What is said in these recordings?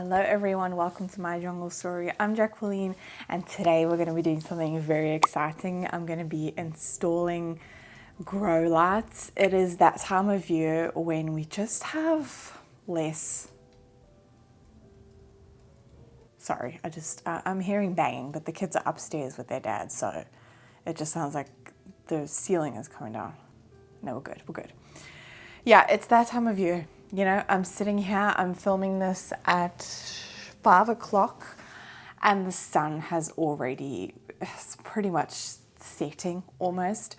Hello everyone, welcome to my jungle story. I'm Jacqueline and today we're going to be doing something very exciting. I'm going to be installing grow lights. It is that time of year when we just have less... Sorry, I'm hearing banging, but the kids are upstairs with their dad, so it just sounds like the ceiling is coming down. No, we're good. Yeah, it's that time of year. You know, I'm sitting here, I'm filming this at 5 o'clock and the sun has already, it's pretty much setting almost.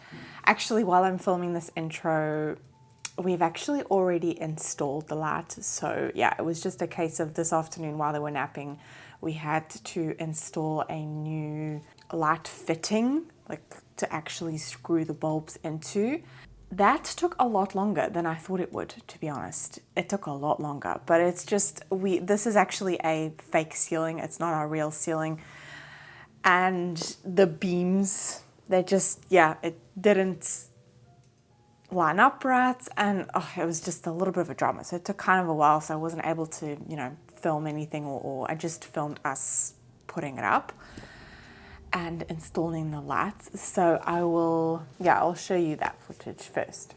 Actually, while I'm filming this intro, we've actually already installed the light. So yeah, it was just a case of this afternoon while they were napping, we had to install a new light fitting, like to actually screw the bulbs into. That took a lot longer than I thought it would, to be honest. It took a lot longer, but it's just, this is actually a fake ceiling. It's not our real ceiling. And the beams, they just, yeah, it didn't line up right. And it was just a little bit of a drama. So it took kind of a while. So I wasn't able to, film anything or I just filmed us putting it up and installing the lights. So I'll show you that footage first.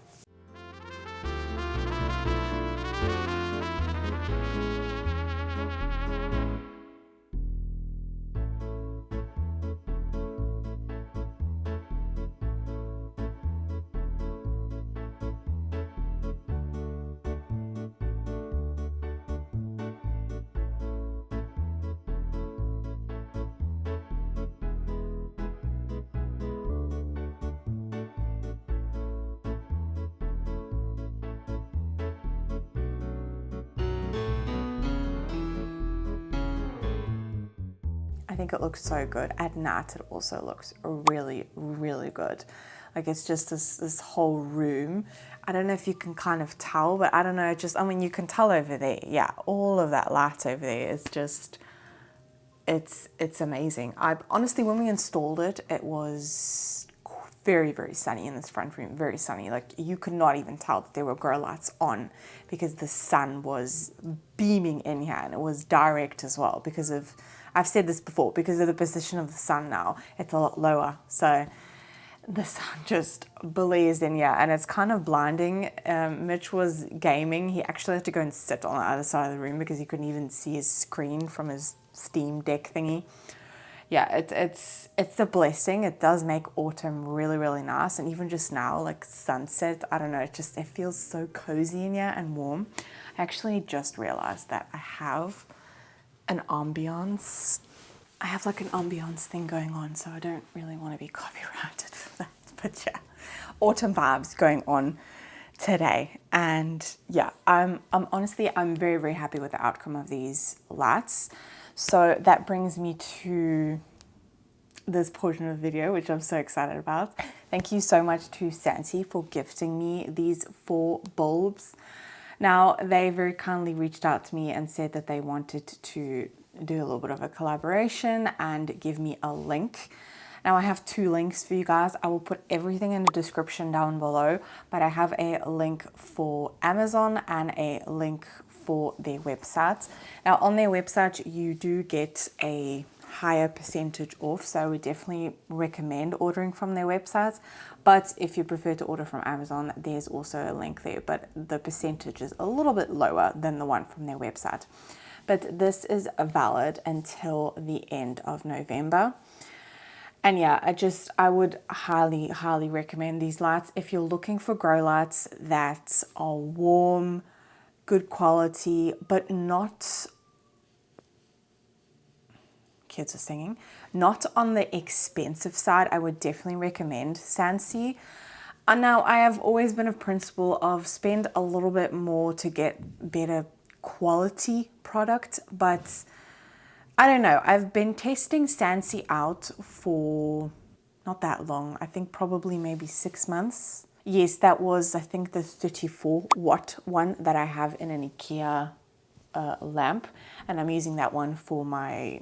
I think it looks so good. At night, it also looks really, really good. Like it's just this whole room. I don't know if you can kind of tell, but I don't know, you can tell over there. Yeah, all of that light over there is just, it's amazing. Honestly, when we installed it, it was very, very sunny in this front room, very sunny. Like you could not even tell that there were grow lights on because the sun was beaming in here and it was direct as well because of, I've said this before, because of the position of the sun now, it's a lot lower. So the sun just blazed in here and it's kind of blinding. Mitch was gaming. He actually had to go and sit on the other side of the room because he couldn't even see his screen from his Steam Deck thingy. Yeah, it's a blessing. It does make autumn really, really nice. And even just now, like sunset, I don't know, it feels so cozy in here and warm. I actually just realized that I have an ambiance. I have like an ambiance thing going on, so I don't really want to be copyrighted for that. But yeah, autumn vibes going on today. And yeah, I'm very, very happy with the outcome of these lights. So that brings me to this portion of the video, which I'm so excited about. Thank you so much to Sansi for gifting me these 4 bulbs. Now, they very kindly reached out to me and said that they wanted to do a little bit of a collaboration and give me a link. Now, I have 2 links for you guys. I will put everything in the description down below, but I have a link for Amazon and a link for their website. Now, on their website, you do get a higher percentage off, so I would definitely recommend ordering from their website. But if you prefer to order from Amazon, there's also a link there, but the percentage is a little bit lower than the one from their website. But this is valid until the end of November. And yeah, I would highly, highly recommend these lights. If you're looking for grow lights that are warm, good quality, but not, kids are singing, not on the expensive side, I would definitely recommend Sansi. Now, I have always been a principle of spend a little bit more to get better quality product, but I don't know. I've been testing Sansi out for not that long. I think probably maybe 6 months. Yes, that was, I think, the 34 watt one that I have in an IKEA lamp, and I'm using that one for my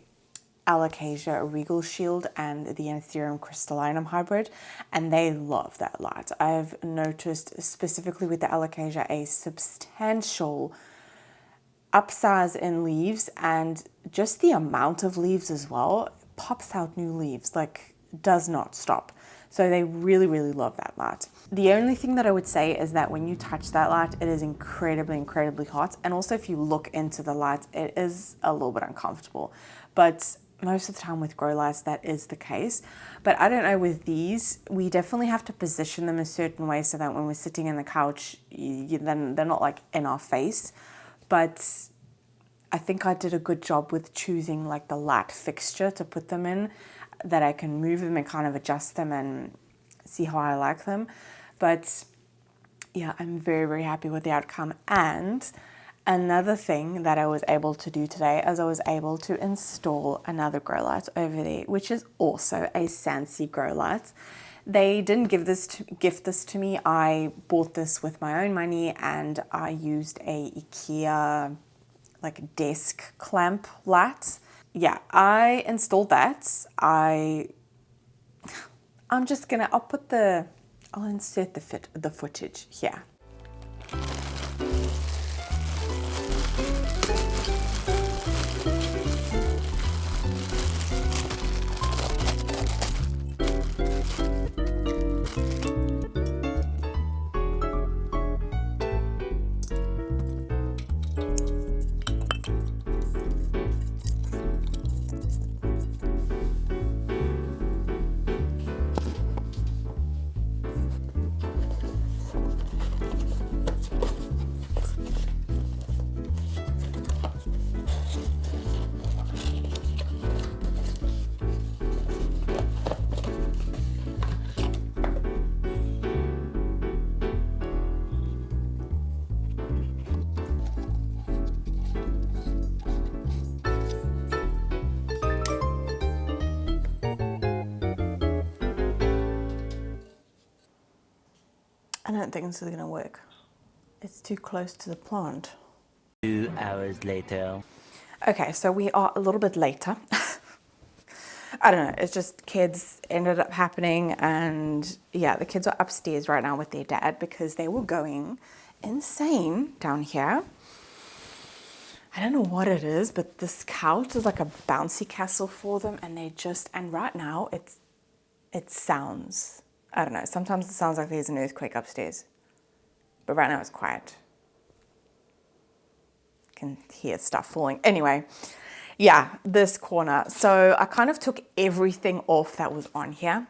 Alocasia Regal Shield and the Anthurium crystallinum hybrid, and they love that light. I've noticed specifically with the Alocasia a substantial upsize in leaves, and just the amount of leaves as well, pops out new leaves, like does not stop. So they really, really love that light. The only thing that I would say is that when you touch that light, it is incredibly, incredibly hot. And also if you look into the light, it is a little bit uncomfortable. But most of the time with grow lights, that is the case. But I don't know, with these, we definitely have to position them a certain way so that when we're sitting in the couch, then they're not like in our face. But I think I did a good job with choosing like the light fixture to put them in, that I can move them and kind of adjust them and see how I like them. But yeah, I'm very, very happy with the outcome. And another thing that I was able to do today is I was able to install another grow light over there, which is also a Sansi grow light. They didn't gift this to me. I bought this with my own money, and I used a IKEA like desk clamp light. Yeah, I installed that. I'll insert the footage here. I don't think this is going to work. It's too close to the plant. 2 hours later. Okay, so we are a little bit later. I don't know, it's just kids ended up happening, and yeah, the kids are upstairs right now with their dad because they were going insane down here. I don't know what it is, but this couch is like a bouncy castle for them, and and right now it sounds, I don't know, sometimes it sounds like there's an earthquake upstairs, but right now it's quiet. You can hear stuff falling. Anyway, yeah, this corner. So I kind of took everything off that was on here,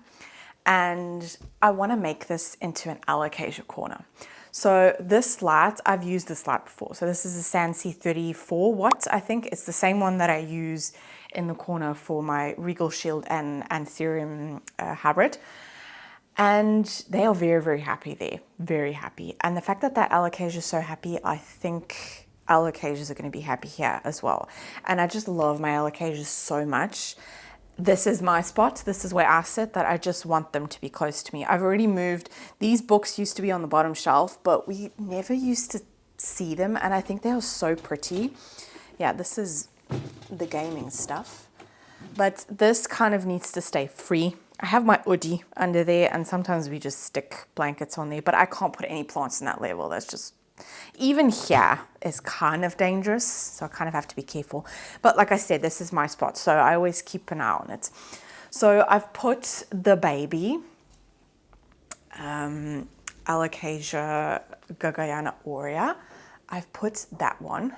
and I want to make this into an alocasia corner. So this light, I've used this light before. So this is a Sansi 34 watts. I think it's the same one that I use in the corner for my Regal Shield and Anthurium hybrid. And they are very, very happy there, very happy. And the fact that that alocasia is so happy, I think alocasias are going to be happy here as well. And I just love my alocasias so much. This is my spot. This is where I sit, that I just want them to be close to me. I've already moved. These books used to be on the bottom shelf, but we never used to see them. And I think they are so pretty. Yeah, this is the gaming stuff. But this kind of needs to stay free. I have my hoodie under there, and sometimes we just stick blankets on there, but I can't put any plants in that level. That's just, even here is kind of dangerous, so I kind of have to be careful. But like I said, this is my spot, so I always keep an eye on it. So I've put the baby Alocasia Gagayana aurea. I've put that one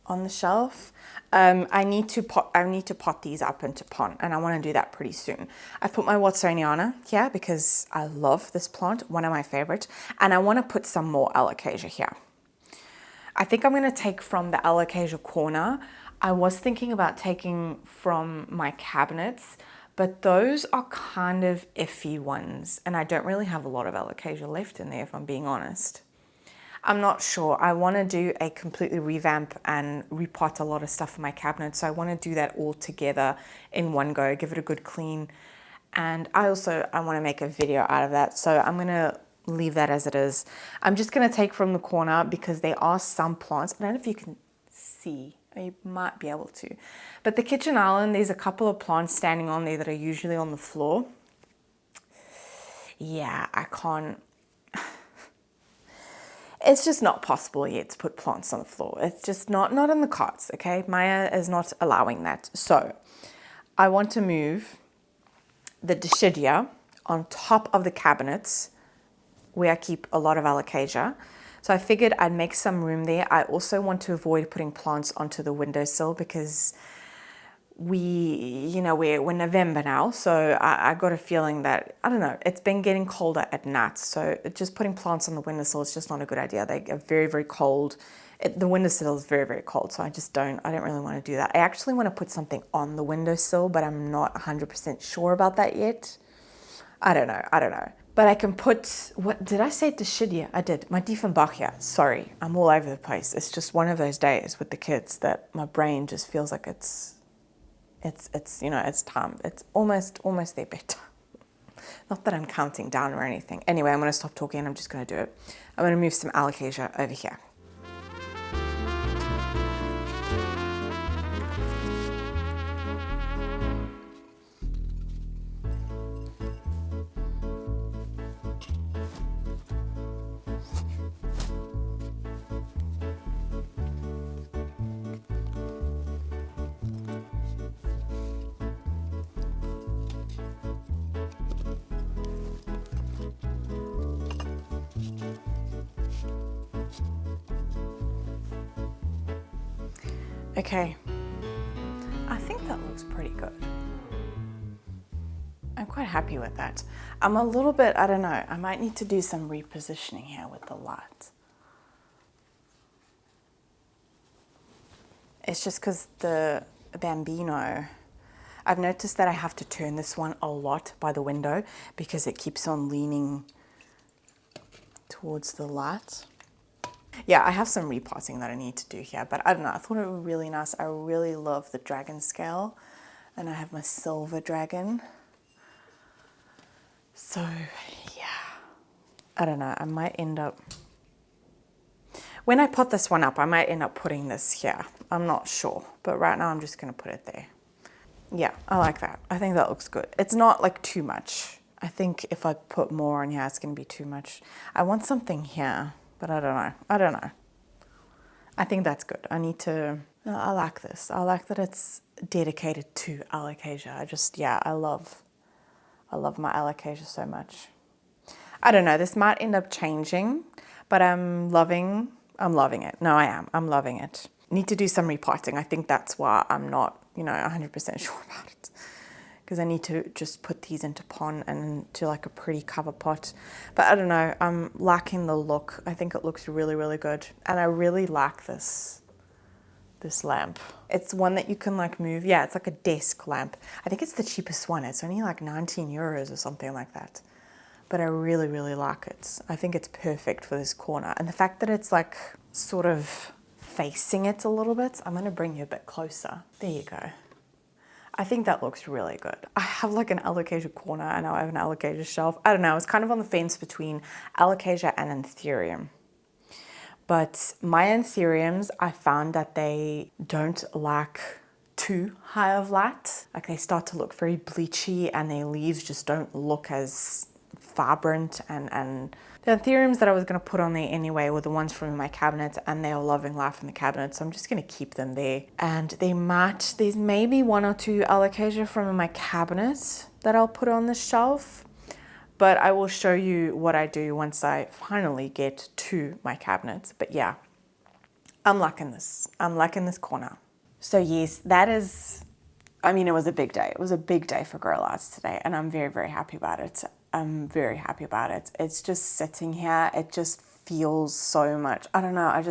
on the shelf. I need to pot these up into pot, and I want to do that pretty soon. I've put my Watsoniana here because I love this plant, one of my favorite, and I want to put some more Alocasia here. I think I'm going to take from the Alocasia corner. I was thinking about taking from my cabinets, but those are kind of iffy ones, and I don't really have a lot of Alocasia left in there, if I'm being honest. I'm not sure. I want to do a completely revamp and repot a lot of stuff in my cabinet. So I want to do that all together in one go, give it a good clean. And I want to make a video out of that. So I'm going to leave that as it is. I'm just going to take from the corner because there are some plants. I don't know if you can see. You might be able to. But the kitchen island, there's a couple of plants standing on there that are usually on the floor. Yeah, I can't. It's just not possible yet to put plants on the floor. It's just not in the cards, okay? Maya is not allowing that. So I want to move the Dischidia on top of the cabinets where I keep a lot of Alocasia. So I figured I'd make some room there. I also want to avoid putting plants onto the windowsill because we're November now, so I got a feeling that, I don't know, it's been getting colder at night, so just putting plants on the windowsill is just not a good idea. They get very, very cold. The windowsill is very, very cold, so I don't really want to do that. I actually want to put something on the windowsill, but I'm not 100% sure about that yet. I don't know. But I can put, what did I say? Dischidia? I did. My Diefenbachia. Sorry, I'm all over the place. It's just one of those days with the kids that my brain just feels like it's time. It's almost their bedtime. Not that I'm counting down or anything. Anyway, I'm going to stop talking and I'm just going to do it. I'm going to move some Alocasia over here. Okay, I think that looks pretty good. I'm quite happy with that. I'm a little bit, I don't know, I might need to do some repositioning here with the light. It's just because the Bambino, I've noticed that I have to turn this one a lot by the window because it keeps on leaning towards the light. Yeah, I have some repotting that I need to do here, but I don't know, I thought it was really nice. I really love the dragon scale, and I have my silver dragon. So, yeah, I don't know, I might end up, when I pot this one up, I might end up putting this here. I'm not sure, but right now I'm just going to put it there. Yeah, I like that. I think that looks good. It's not like too much. I think if I put more on here, it's going to be too much. I want something here. But I don't know. I think that's good. I like this. I like that it's dedicated to Alocasia. I love my Alocasia so much. I don't know, this might end up changing, but I'm loving it. No, I am. I'm loving it. Need to do some repotting. I think that's why I'm not, 100% sure about it. Because I need to just put these into pond and into like a pretty cover pot. But I don't know, I'm liking the look. I think it looks really, really good. And I really like this lamp. It's one that you can like move. Yeah, it's like a desk lamp. I think it's the cheapest one. It's only like 19 euros or something like that. But I really, really like it. I think it's perfect for this corner. And the fact that it's like sort of facing it a little bit. I'm gonna bring you a bit closer. There you go. I think that looks really good. I have like an Alocasia corner and now I have an Alocasia shelf. I don't know, it's kind of on the fence between Alocasia and Anthurium. But my Anthuriums, I found that they don't like too high of light. Like they start to look very bleachy and their leaves just don't look as vibrant, and the Anthuriums that I was going to put on there anyway were the ones from my cabinet, and they are loving life in the cabinet, so I'm just going to keep them there. And there's maybe one or two Alocasia from my cabinet that I'll put on the shelf, but I will show you what I do once I finally get to my cabinet. But yeah, I'm liking this. I'm liking this corner. So yes, that is, it was a big day. It was a big day for Grow Lights today, and I'm very, very happy about it. I'm very happy about it. It's just sitting here. It just feels so much. I don't know. I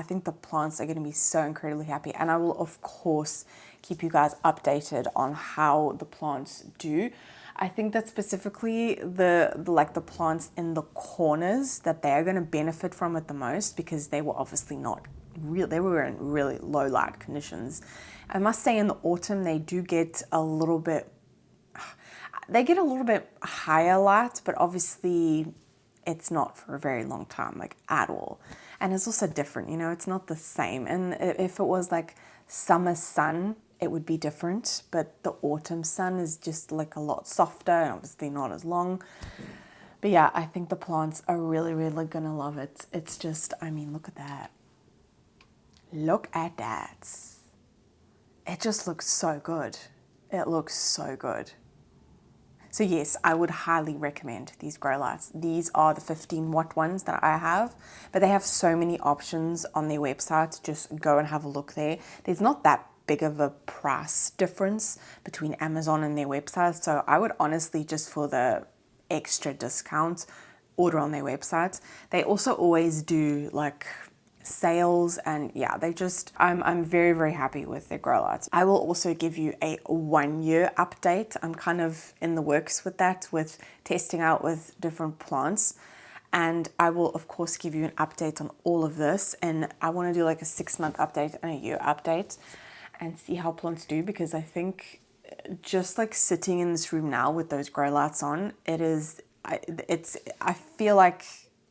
think the plants are going to be so incredibly happy. And I will, of course, keep you guys updated on how the plants do. I think that specifically the plants in the corners that they are going to benefit from it the most, because they were obviously they were in really low light conditions. I must say in the autumn, they get a little bit higher light, but obviously it's not for a very long time, like at all. And it's also different, it's not the same. And if it was like summer sun, it would be different, but the autumn sun is just like a lot softer and obviously not as long. But yeah, I think the plants are really, really gonna love it. It's just, I mean, look at that. Look at that. It just looks so good. It looks so good. So yes, I would highly recommend these grow lights. These are the 15-watt ones that I have, but they have so many options on their website. Just go and have a look there. There's not that big of a price difference between Amazon and their website. So I would honestly, just for the extra discount, order on their website. They also always do like sales, and yeah, they just, I'm very, very happy with their grow lights. I will also give you a 1-year update. I'm kind of in the works with that, with testing out with different plants. And I will of course give you an update on all of this. And I want to do like a 6-month update and a year update and see how plants do, because I think just like sitting in this room now with those grow lights on, I feel like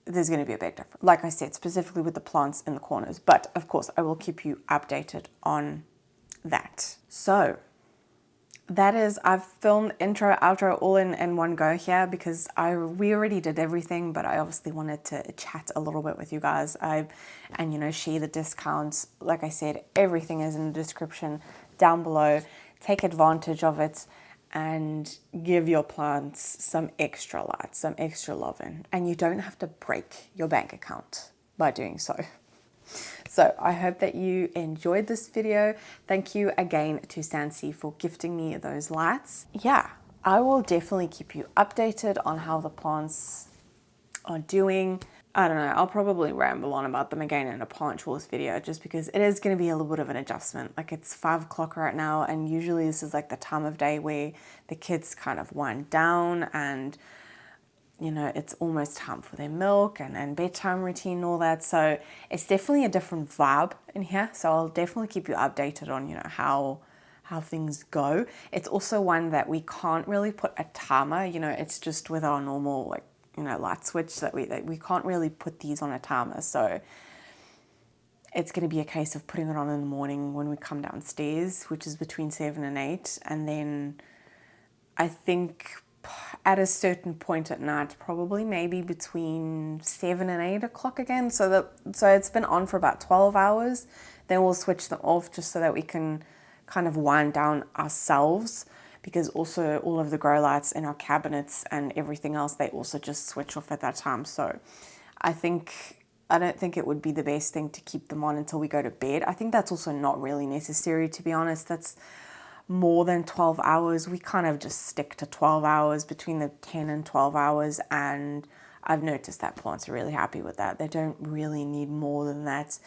there's going to be a big difference. Like I said, specifically with the plants in the corners. But of course, I will keep you updated on that. So that is, I've filmed intro, outro all in one go here, because we already did everything, but I obviously wanted to chat a little bit with you guys. And you know, share the discounts. Like I said, everything is in the description down below. Take advantage of it and give your plants some extra light, some extra loving. And you don't have to break your bank account by doing so. So I hope that you enjoyed this video. Thank you again to Sansi for gifting me those lights. Yeah, I will definitely keep you updated on how the plants are doing. I don't know, I'll probably ramble on about them again in a plant chores video, just because it is going to be a little bit of an adjustment. Like, it's 5 o'clock right now, and usually this is like the time of day where the kids kind of wind down, and you know, it's almost time for their milk and bedtime routine and all that. So it's definitely a different vibe in here. So I'll definitely keep you updated on, you know, how things go. It's also one that we can't really put a timer, you know, it's just with our normal, like, you know, light switch that we can't really put these on a timer. So it's going to be a case of putting it on in the morning when we come downstairs, which is between 7 and 8. And then I think at a certain point at night, probably maybe between 7 and 8 o'clock again. So it's been on for about 12 hours. Then we'll switch them off, just so that we can kind of wind down ourselves, because also all of the grow lights in our cabinets and everything else, they also just switch off at that time. So I don't think it would be the best thing to keep them on until we go to bed. I think that's also not really necessary, to be honest. That's more than 12 hours. We kind of just stick to 12 hours, between the 10 and 12 hours. And I've noticed that plants are really happy with that. They don't really need more than that.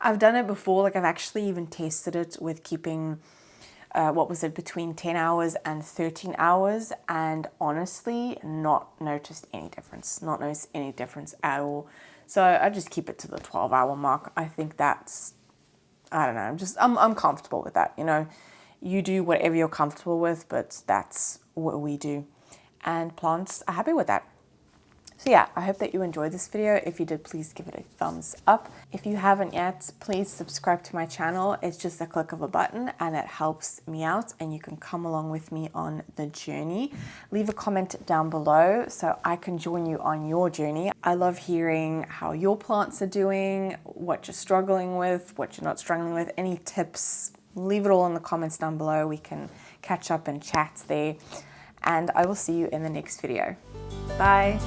I've done it before. Like, I've actually even tested it with keeping, between 10 hours and 13 hours. And honestly, not noticed any difference. Not noticed any difference at all. So I just keep it to the 12-hour mark. I think that's, I don't know, I'm comfortable with that, you know. You do whatever you're comfortable with, but that's what we do. And plants are happy with that. So yeah, I hope that you enjoyed this video. If you did, please give it a thumbs up. If you haven't yet, please subscribe to my channel. It's just a click of a button and it helps me out, and you can come along with me on the journey. Leave a comment down below so I can join you on your journey. I love hearing how your plants are doing, what you're struggling with, what you're not struggling with, any tips. Leave it all in the comments down below. We can catch up and chat there. And I will see you in the next video. Bye.